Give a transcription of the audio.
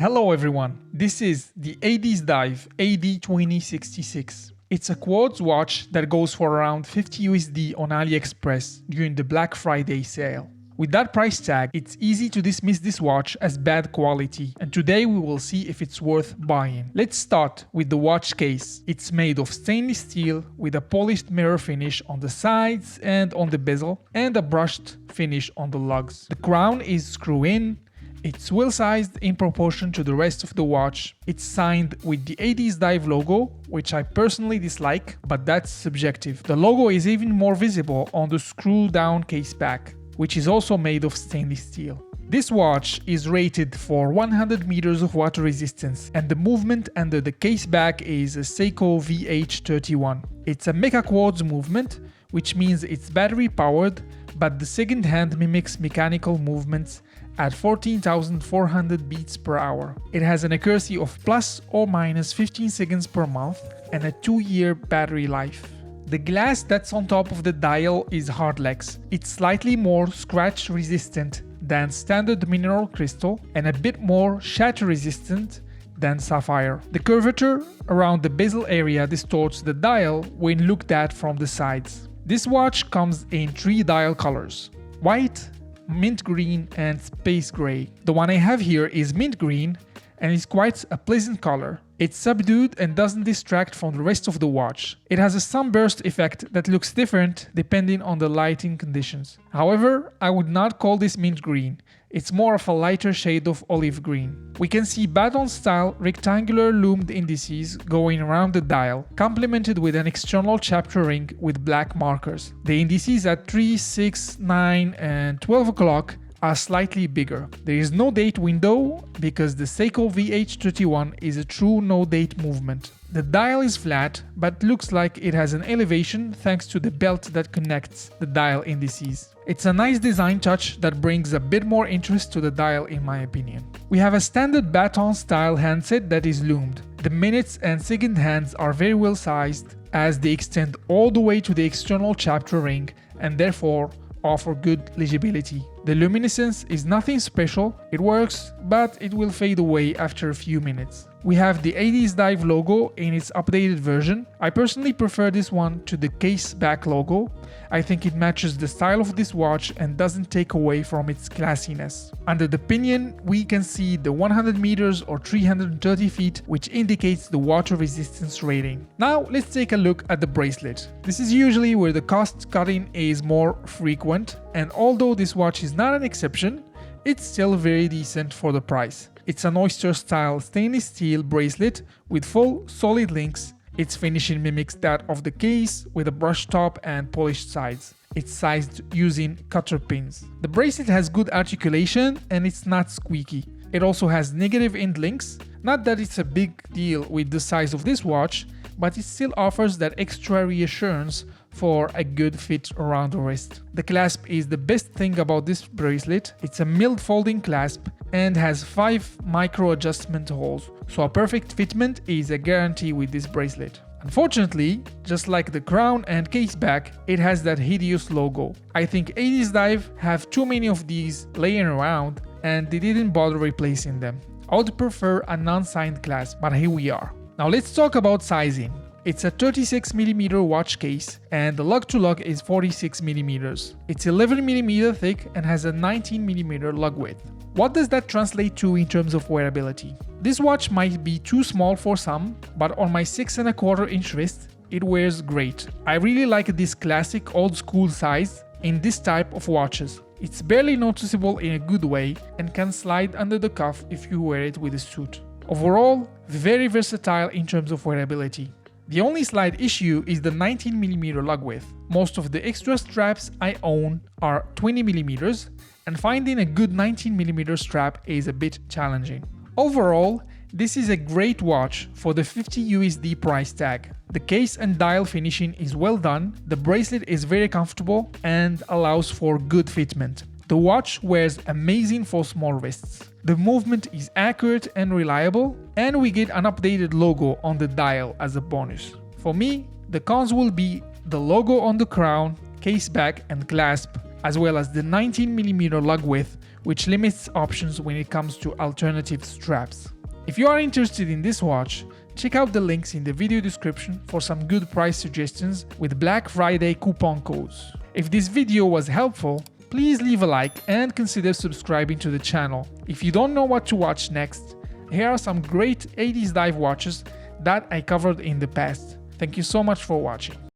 Hello everyone, this is the Addiesdive AD2066. It's a Quartz watch that goes for around 50 USD on AliExpress during the Black Friday sale. With that price tag, it's easy to dismiss this watch as bad quality, and today we will see if it's worth buying. Let's start with the watch case. It's made of stainless steel with a polished mirror finish on the sides and on the bezel, and a brushed finish on the lugs. The crown is screw-in. It's well sized in proportion to the rest of the watch. It's signed with the Addiesdive logo, which I personally dislike, but that's subjective. The logo is even more visible on the screw down case back, which is also made of stainless steel. This watch is rated for 100 meters of water resistance, and the movement under the case back is a Seiko VH31. It's a Mecha Quartz movement, which means it's battery powered, but the second hand mimics mechanical movements at 14,400 beats per hour. It has an accuracy of plus or minus 15 seconds per month and a 2-year battery life. The glass that's on top of the dial is hardlex. It's slightly more scratch resistant than standard mineral crystal and a bit more shatter resistant than sapphire. The curvature around the bezel area distorts the dial when looked at from the sides. This watch comes in 3 dial colors: white, mint green and space gray. The one I have here is mint green and is quite a pleasant color. It's subdued and doesn't distract from the rest of the watch. It has a sunburst effect that looks different depending on the lighting conditions. However, I would not call this mint green. It's more of a lighter shade of olive green. We can see baton-style rectangular loomed indices going around the dial, complemented with an external chapter ring with black markers. The indices at 3, 6, 9 and 12 o'clock are slightly bigger. There is no date window because the Seiko VH31 is a true no-date movement. The dial is flat, but looks like it has an elevation thanks to the belt that connects the dial indices. It's a nice design touch that brings a bit more interest to the dial in my opinion. We have a standard baton style handset that is loomed. The minutes and second hands are very well sized as they extend all the way to the external chapter ring and therefore offer good legibility. The luminescence is nothing special, it works, but it will fade away after a few minutes. We have the Addiesdive logo in its updated version. I personally prefer this one to the case back logo. I think it matches the style of this watch and doesn't take away from its classiness. Under the pinion, we can see the 100 meters or 330 feet, which indicates the water resistance rating. Now let's take a look at the bracelet. This is usually where the cost cutting is more frequent, and although this watch is not an exception, it's still very decent for the price. It's an oyster-style stainless steel bracelet with full solid links. Its finishing mimics that of the case with a brushed top and polished sides. It's sized using cutter pins. The bracelet has good articulation and it's not squeaky. It also has negative end links. Not that it's a big deal with the size of this watch, but it still offers that extra reassurance for a good fit around the wrist. The clasp is the best thing about this bracelet. It's a milled folding clasp and has 5 micro adjustment holes, so a perfect fitment is a guarantee with this bracelet. Unfortunately, just like the crown and case back, it has that hideous logo. I think Addiesdive have too many of these laying around and they didn't bother replacing them. I would prefer a non-signed clasp, but here we are. Now let's talk about sizing. It's a 36mm watch case and the lug-to-lug is 46mm. It's 11mm thick and has a 19mm lug width. What does that translate to in terms of wearability? This watch might be too small for some, but on my 6¼ wrist, it wears great. I really like this classic old school size in this type of watches. It's barely noticeable in a good way and can slide under the cuff if you wear it with a suit. Overall, very versatile in terms of wearability. The only slight issue is the 19mm lug width. Most of the extra straps I own are 20mm, and finding a good 19mm strap is a bit challenging. Overall, this is a great watch for the 50 USD price tag. The case and dial finishing is well done, the bracelet is very comfortable and allows for good fitment. The watch wears amazing for small wrists. The movement is accurate and reliable, and we get an updated logo on the dial as a bonus. For me, the cons will be the logo on the crown, case back and clasp, as well as the 19mm lug width, which limits options when it comes to alternative straps. If you are interested in this watch, check out the links in the video description for some good price suggestions with Black Friday coupon codes. If this video was helpful, please leave a like and consider subscribing to the channel. If you don't know what to watch next, here are some great Addiesdive watches that I covered in the past. Thank you so much for watching.